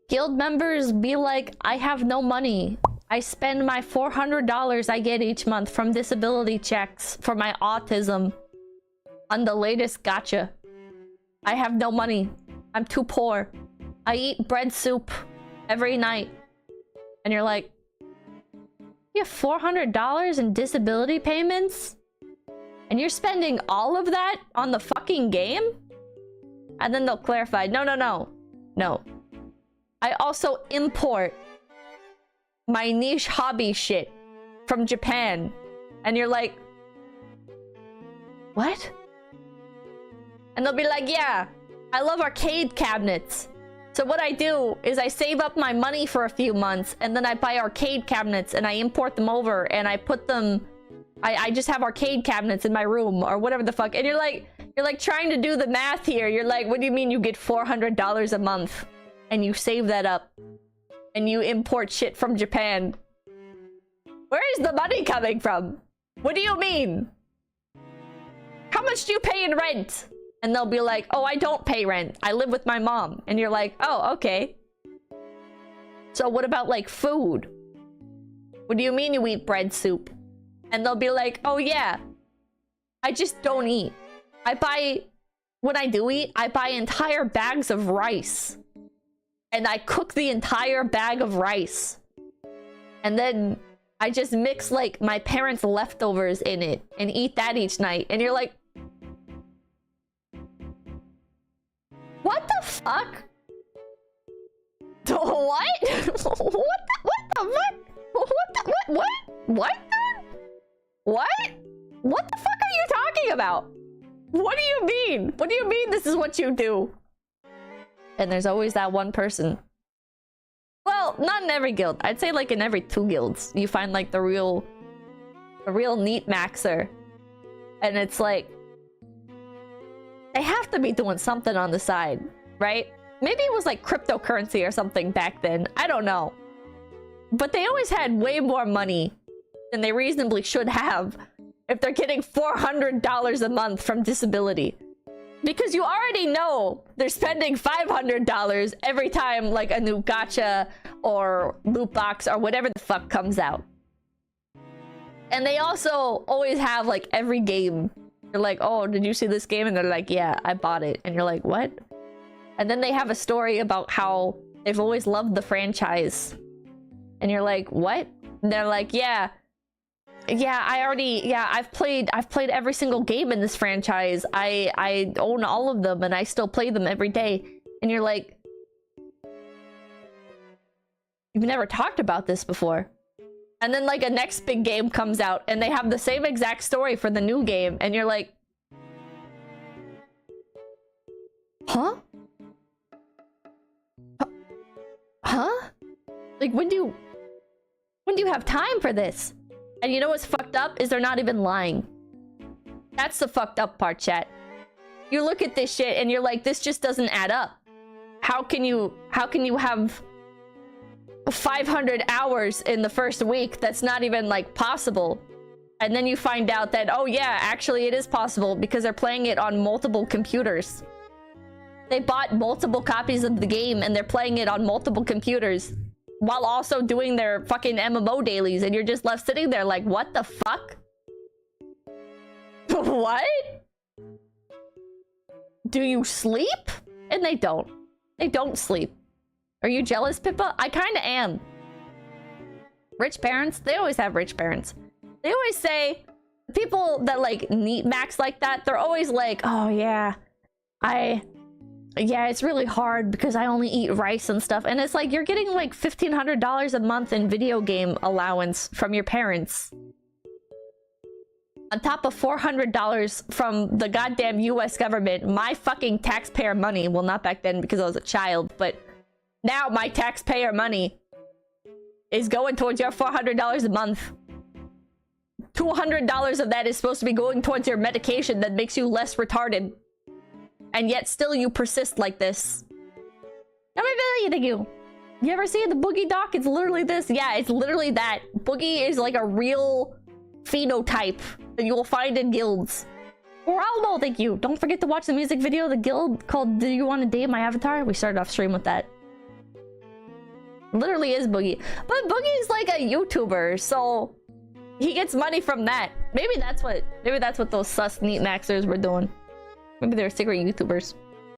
guild members be like, I have no money. I spend my $400 I get each month from disability checks for my autism on the latest gacha. I have no money. I'm too poor. I eat bread soup every night. And you're like, you have $400 in disability payments? And you're spending all of that on the fucking game? And then they'll clarify, no. I also import my niche hobby shit from Japan. And you're like, what? And they'll be like, yeah, I love arcade cabinets. So what I do is I save up my money for a few months and then I buy arcade cabinets and I import them over and I put them... I just have arcade cabinets in my room or whatever the fuck. And you're like trying to do the math here. You're like, what do you mean you get $400 a month and you save that up and you import shit from Japan? Where is the money coming from? What do you mean? How much do you pay in rent? And they'll be like, oh, I don't pay rent. I live with my mom. And you're like, oh, okay. So what about like food? What do you mean you eat bread soup? And they'll be like, oh yeah, I just don't eat. When I do eat, I buy entire bags of rice. And I cook the entire bag of rice. And then I just mix like my parents' leftovers in it and eat that each night. And you're like, what the fuck? What? What the fuck? What? What the fuck are you talking about? What do you mean? What do you mean this is what you do? And there's always that one person. Well, not in every guild. I'd say like in every 2 guilds, you find like the real Neetmaxxer. And it's like, they have to be doing something on the side, right? Maybe it was like cryptocurrency or something back then. I don't know. But they always had way more money than they reasonably should have if they're getting $400 a month from disability. Because you already know they're spending $500 every time like a new gacha or loot box or whatever the fuck comes out. And they also always have like every game. You're like, oh, did you see this game? And they're like, yeah, I bought it. And you're like, what? And then they have a story about how they've always loved the franchise. And you're like, what? And they're like, yeah, I've played every single game in this franchise. I own all of them and I still play them every day. And you're like, you've never talked about this before. And then like a next big game comes out and they have the same exact story for the new game. And you're like, huh? Huh? Like when do you have time for this? And you know what's fucked up is they're not even lying. That's the fucked up part, chat. You look at this shit and you're like, this just doesn't add up. How can you have 500 hours in the first week? That's not even like possible. And then you find out that, oh yeah, actually it is possible because they're playing it on multiple computers. They bought multiple copies of the game and they're playing it on multiple computers while also doing their fucking MMO dailies, and you're just left sitting there like, what the fuck? What? Do you sleep? And they don't. They don't sleep. Are you jealous, Pippa? I kinda am. Rich parents? They always have rich parents. They always say, people that like Neetmaxx like that, they're always like, oh yeah, yeah, it's really hard because I only eat rice and stuff. And it's like, you're getting like $1,500 a month in video game allowance from your parents. On top of $400 from the goddamn US government. My fucking taxpayer money. Well, not back then because I was a child, but now my taxpayer money is going towards your $400 a month. $200 of that is supposed to be going towards your medication that makes you less retarded. And yet still you persist like this. How many you think you ever see the Boogie doc? It's literally this. Yeah, it's literally that. Boogie is like a real phenotype that you will find in guilds. Geraldo, thank you. Don't forget to watch the music video of the guild called Do You Want to Date My Avatar? We started off stream with that. Literally is Boogie. But Boogie's like a YouTuber, so he gets money from that. Maybe that's what those sus Neetmaxxers were doing. Maybe they're secret YouTubers.